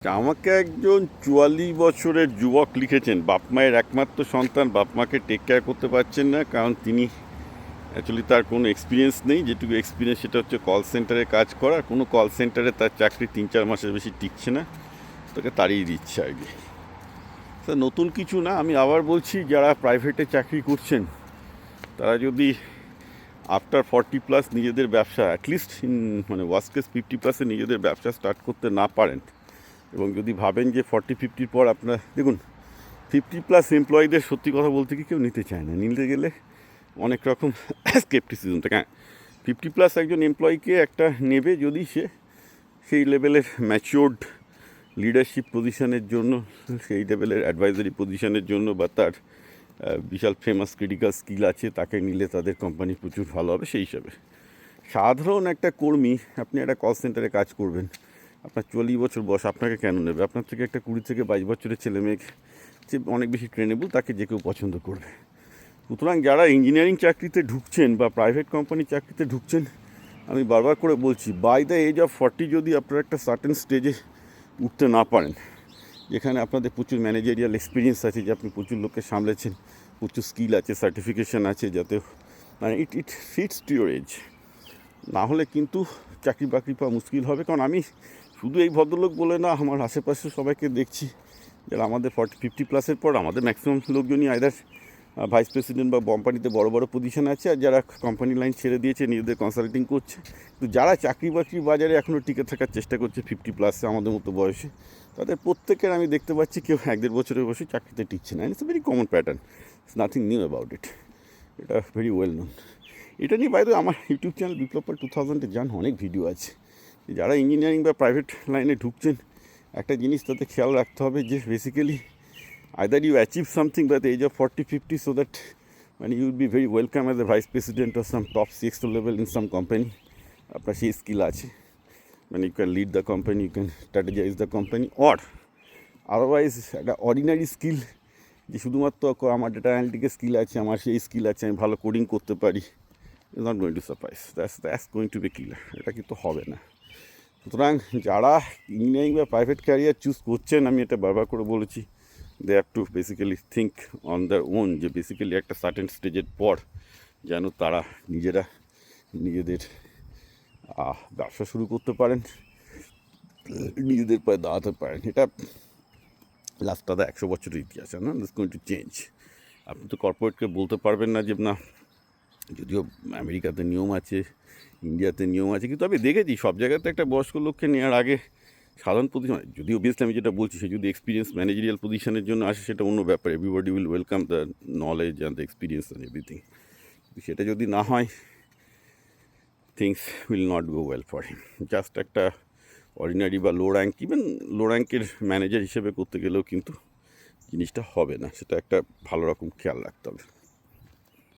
আমাকে একজন 44 বছরের যুবক লিখেছেন, বাপ মায়ের একমাত্র সন্তান, বাপ মাকে টেক কেয়ার করতে পারছেন না, কারণ তিনি অ্যাকচুয়ালি তার কোনো এক্সপিরিয়েন্স নেই। যেটুকু এক্সপিরিয়েন্স সেটা হচ্ছে কল সেন্টারে কাজ করা। কোনো কল সেন্টারে তার চাকরি 3-4 মাসের বেশি টিকছে না, তাকে তাড়িয়ে দিচ্ছে আর কি। তা নতুন কিছু না, আমি আবার বলছি, যারা প্রাইভেটে চাকরি করছেন তারা যদি আফটার 40+ নিজেদের ব্যবসা অ্যাটলিস্ট মানে ওয়ার্স্ট কেস 50+ নিজেদের ব্যবসা স্টার্ট করতে না পারেন, এবং যদি ভাবেন যে 40-50 পর আপনার দেখুন 50+ এমপ্লয়ীদের সত্যি কথা বলতে কি কেউ নিতে চায় না। নিতে গেলে অনেক রকম স্কেপটিসিজম থাকে। 50+ একজন এমপ্লয়িকে একটা নেবে যদি সে সেই লেভেলের ম্যাচিওর্ড লিডারশিপ পজিশনের জন্য, সেই লেভেলের অ্যাডভাইজারি পজিশনের জন্য, বা তার বিশাল ফেমাস ক্রিটিক্যাল স্কিল আছে, তাকে নিলে তাদের কোম্পানি প্রচুর ভালো হবে। সেই হিসাবে সাধারণ একটা কর্মী, আপনি একটা কল সেন্টারে কাজ করবেন, আপনার 40 বছর বয়স, আপনাকে কেন নেবে? আপনার থেকে একটা 20 থেকে 22 বছরের ছেলে মেয়ে যে অনেক বেশি ট্রেনেবল, তাকে যে কেউ পছন্দ করবে। সুতরাং যারা ইঞ্জিনিয়ারিং চাকরিতে ঢুকছেন বা প্রাইভেট কোম্পানির চাকরিতে ঢুকছেন, আমি বারবার করে বলছি, বাই দ্য এজ অফ 40 যদি আপনারা একটা সার্টেন স্টেজে উঠতে না পারেন, যেখানে আপনাদের প্রচুর ম্যানেজারিয়াল এক্সপিরিয়েন্স আছে, যে আপনি প্রচুর লোককে সামলেছেন, প্রচুর স্কিল আছে, সার্টিফিকেশান আছে, যাতে মানে ইট ফিটস টু ইউর এজ, না হলে কিন্তু চাকরি বাকরি পাওয়া মুশকিল হবে। কারণ আমি শুধু এই ভদ্রলোক বলে না, আমার আশেপাশে সবাইকে দেখছি যারা আমাদের 40-50+ পর, আমাদের ম্যাক্সিমাম লোকজনই আইদার ভাইস প্রেসিডেন্ট বা কোম্পানিতে বড় বড় পজিশনে আছে, আর যারা কোম্পানি লাইন ছেড়ে দিয়েছে নিজেদের কনসাল্টিং করছে। তো যারা চাকরি বাকরি বাজারে এখনও টিকে থাকার চেষ্টা করছে 50+ আমাদের মতো বয়সে, তাদের প্রত্যেকের আমি দেখতে পাচ্ছি কেউ 1-1.5 বছরের বসে চাকরিতে টিকছে না। It's a very common pattern, it's nothing new about it, এটা ভেরি ওয়েল নোন। এটা নিয়ে বাইরে আমার ইউটিউব চ্যানেল বিপ্লব পাল 2000-এ যান, অনেক ভিডিও আছে। যারা ইঞ্জিনিয়ারিং বা প্রাইভেট লাইনে ঢুকছেন, একটা জিনিস তাতে খেয়াল রাখতে হবে যে basically either you achieve something by the age of 40-50, so that when you will be very welcome as a vice president or some top CXO level in some company, আপনার সেই স্কিল আছে, মানে you can lead the company, you can strategize the company, or otherwise একটা ordinary skill, যে শুধুমাত্র আমার data অ্যানালিটিকের skill আছে, আমার সেই স্কিল আছে, আমি ভালো কোডিং করতে পারি, is not going to surprise, that's going to be killer. এটা কিন্তু হবে না। সুতরাং যারা ইঞ্জিনিয়ারিং বা প্রাইভেট ক্যারিয়ার চুজ করছেন, আমি এটা বারবার করে বলেছি, they have to basically think on their own, যে বেসিক্যালি একটা সার্টেন স্টেজের পর যেন তারা নিজেরা নিজেদের ব্যবসা শুরু করতে পারেন, নিজেদের পায়ে দাঁড়াতে পারেন। এটা লাস্ট 100 বছরের ইতিহাস, না দিস গোয়িং টু চেঞ্জ। আপনি তো কর্পোরেটকে বলতে পারবেন না যে না, যদিও আমেরিকাতে নিয়ম আছে, ইন্ডিয়াতে নিয়ম আছে, কিন্তু আমি দেখেছি সব জায়গাতে একটা বয়স্ক লোককে নেওয়ার আগে সাধারণ পজিশন, যদি অবভিয়াসলি আমি যেটা বলছি, সে যদি এক্সপিরিয়েন্স ম্যানেজারিয়াল পজিশনের জন্য আসে, সেটা অন্য ব্যাপার, everybody will welcome the knowledge and the experience and everything. সেটা যদি না হয়, things will not go well for him. Just একটা অর্ডিনারি বা লো র্যাঙ্ক, ইভেন লো র্যাঙ্কের ম্যানেজার হিসেবে করতে গেলেও কিন্তু জিনিসটা হবে না, সেটা একটা ভালো রকম খেয়াল রাখতে হবে।